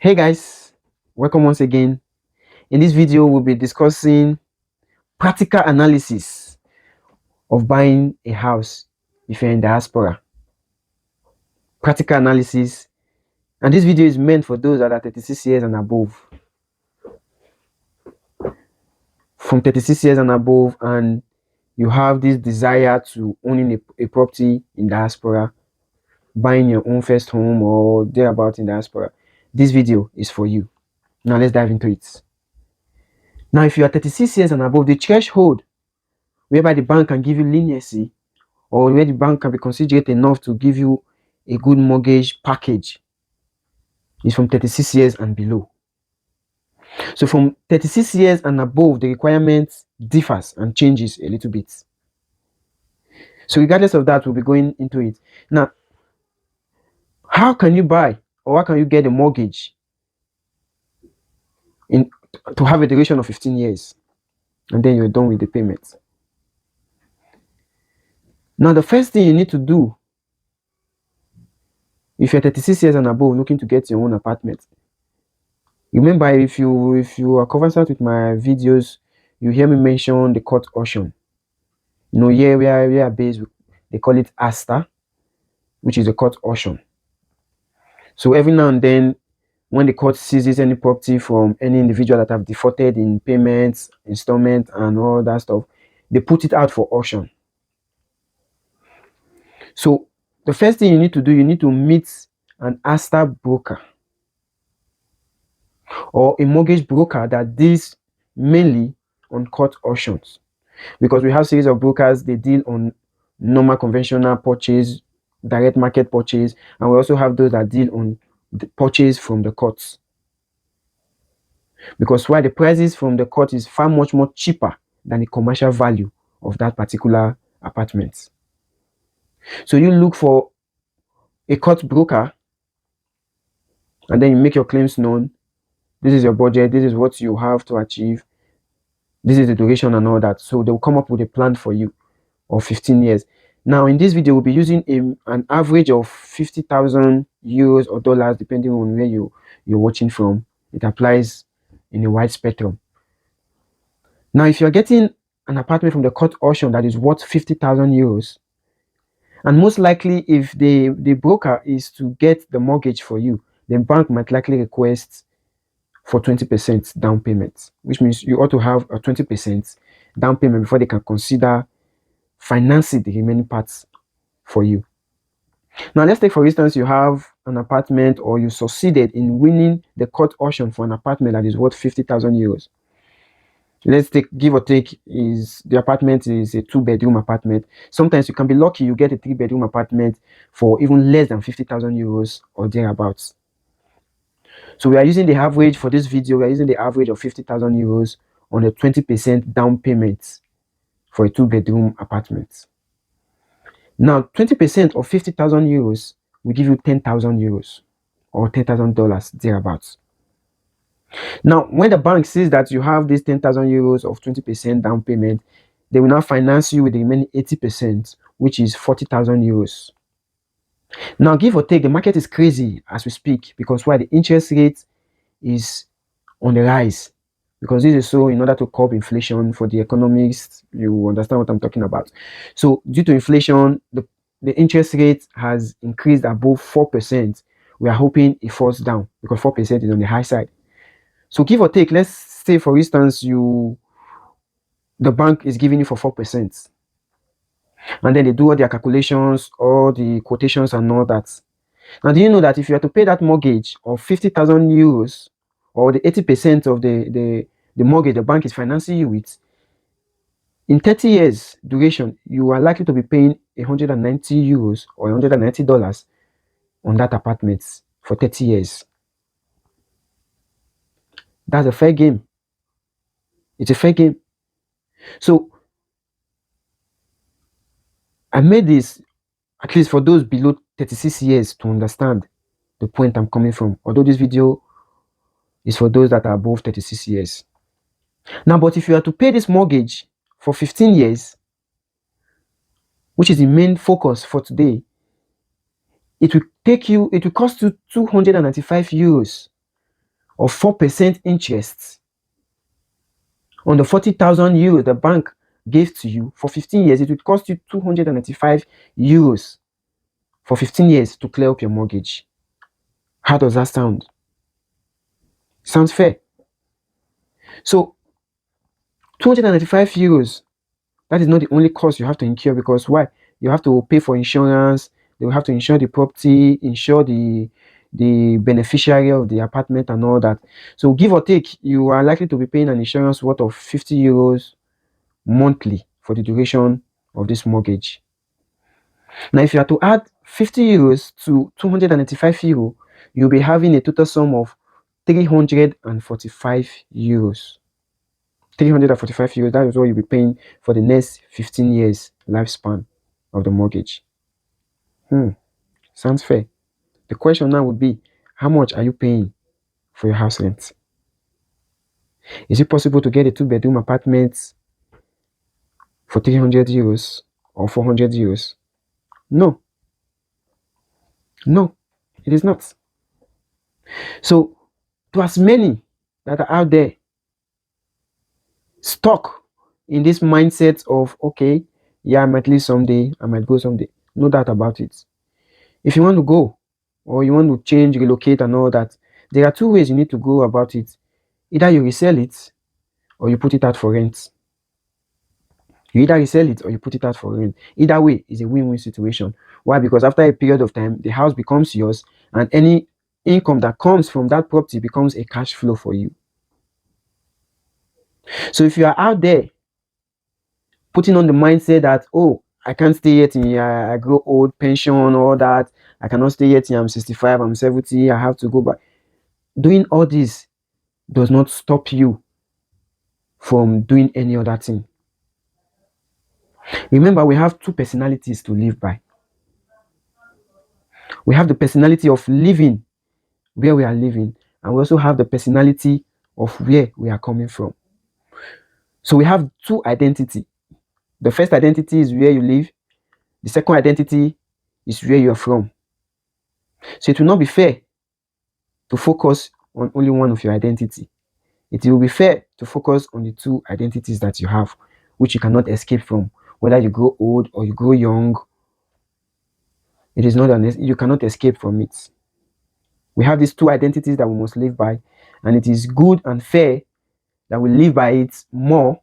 Hey guys, welcome once again. In this video, we'll be discussing practical analysis of buying a house if you're in diaspora. Practical analysis, and this video is meant for those that are 36 years and above. From 36 years and above, and you have this desire to owning a property in diaspora, buying your own first home or thereabout in diaspora. This video is for you. Now let's dive into it. Now, if you are 36 years and above, the threshold whereby the bank can give you leniency or where the bank can be considerate enough to give you a good mortgage package is from 36 years and below. So from 36 years and above, the requirement differs and changes a little bit. So regardless of that, we'll be going into it. Now, how can you buy or how can you get a mortgage to have a duration of 15 years and then you're done with the payment? Now, the first thing you need to do if you're 36 years and above looking to get your own apartment, remember, if you are conversant with my videos, you hear me mention the court auction. Here we are based, they call it ASTA, which is a court auction. So every now and then, when the court seizes any property from any individual that have defaulted in payments, installment, and all that stuff, they put it out for auction. So the first thing you need to do, you need to meet an ASTA broker or a mortgage broker that deals mainly on court auctions, because we have series of brokers, they deal on normal conventional purchase, direct market purchase, and we also have those that deal on the purchase from the courts, because while the prices from the court is far much more cheaper than the commercial value of that particular apartment. So you look for a court broker and then you make your claims known. This is your budget, this is what you have to achieve, this is the duration and all that. So they will come up with a plan for you of 15 years. Now, in this video, we'll be using an average of 50,000 euros or dollars, depending on where you're watching from. It applies in a wide spectrum. Now, if you're getting an apartment from the court auction that is worth 50,000 euros, and most likely if the broker is to get the mortgage for you, the bank might likely request for 20% down payment, which means you ought to have a 20% down payment before they can consider financing the remaining parts for you. Now, let's take, for instance, you have an apartment or you succeeded in winning the court auction for an apartment that is worth 50,000 euros. Let's take, give or take, is the apartment is a 2-bedroom apartment. Sometimes you can be lucky, you get a 3-bedroom apartment for even less than 50,000 euros or thereabouts. So we are using the average for this video. We are using the average of 50,000 euros on a 20% down payment for a 2-bedroom apartment. Now, 20% of 50,000 euros will give you 10,000 euros or $10,000 thereabouts. Now, when the bank sees that you have this 10,000 euros of 20% down payment, they will now finance you with the remaining 80%, which is 40,000 euros. Now, give or take, the market is crazy as we speak, because why? The interest rate is on the rise, because this is so in order to curb inflation. For the economists, you understand what I'm talking about. So due to inflation, the interest rate has increased above 4%. We are hoping it falls down because 4% is on the high side. So give or take, let's say, for instance, the bank is giving you for 4. And then they do all their calculations, all the quotations and all that. Now, do you know that if you are to pay that mortgage of 50,000 euros or the 80% of the mortgage the bank is financing you with, in 30 years duration, you are likely to be paying 190 euros or $190 on that apartment for 30 years. That's a fair game. It's a fair game. So I made this at least for those below 36 years to understand the point I'm coming from, although this video is for those that are above 36 years. Now, but if you are to pay this mortgage for 15 years, which is the main focus for today, it will cost you 295 euros of 4% interest on the 40,000 euros the bank gave to you for 15 years, it would cost you 295 euros for 15 years to clear up your mortgage. How does that sound? Sounds fair. So 295 euros, that is not the only cost you have to incur, because why? You have to pay for insurance, they will have to insure the property, insure the beneficiary of the apartment and all that. So give or take, you are likely to be paying an insurance worth of 50 euros monthly for the duration of this mortgage. Now, if you are to add 50 euros to 295 euro, you'll be having a total sum of 345 euros. 345 euros, that is what you'll be paying for the next 15 years lifespan of the mortgage. Sounds fair. The question now would be, how much are you paying for your house rent? Is it possible to get a 2-bedroom apartment for 300 euros or 400 euros? No. No, it is not. So, to as many that are out there stuck in this mindset of, okay, yeah, I might leave someday, I might go someday, no doubt about it. If you want to go, or you want to change, relocate and all that, there are two ways you need to go about it. Either you resell it, or you put it out for rent. You either resell it or you put it out for rent. Either way is a win-win situation. Why? Because after a period of time, the house becomes yours, and any income that comes from that property becomes a cash flow for you. So if you are out there putting on the mindset that, oh, I can't stay yet in I grow old, pension, all that, I cannot stay yet till I'm 65, I'm 70, I have to go back. Doing all this does not stop you from doing any other thing. Remember, we have two personalities to live by. We have the personality of living where we are living, and we also have the personality of where we are coming from. So we have two identities. The first identity is where you live. The second identity is where you are from. So it will not be fair to focus on only one of your identity. It will be fair to focus on the two identities that you have, which you cannot escape from. Whether you grow old or you grow young, it is not you cannot escape from it. We have these two identities that we must live by, and it is good and fair that we live by it more,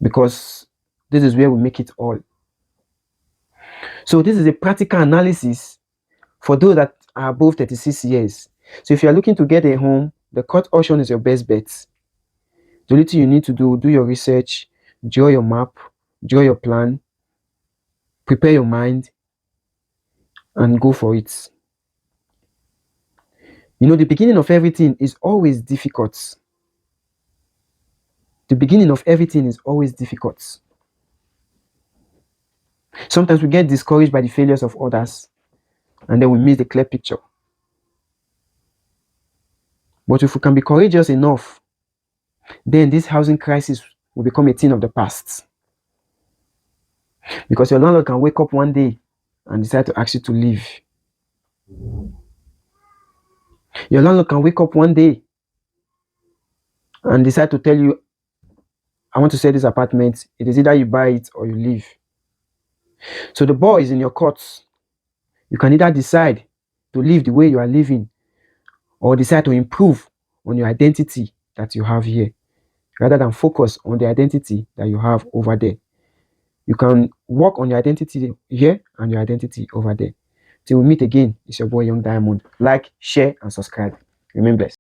because this is where we make it all. So this is a practical analysis for those that are above 36 years. So if you are looking to get a home, the court option is your best bet. The only thing you need to do your research, draw your map, draw your plan, prepare your mind, and go for it. You know, the beginning of everything is always difficult. The beginning of everything is always difficult. Sometimes we get discouraged by the failures of others, and then we miss the clear picture. But if we can be courageous enough, then this housing crisis will become a thing of the past. Because your landlord can wake up one day and decide to ask you to leave. Your landlord can wake up one day and decide to tell you, I want to sell this apartment. It is either you buy it or you leave. So the ball is in your courts. You can either decide to live the way you are living, or decide to improve on your identity that you have here, rather than focus on the identity that you have over there. You can work on your identity here and your identity over there. Till we meet again, it's your boy Young Diamond. Like, share, and subscribe. Remain blessed.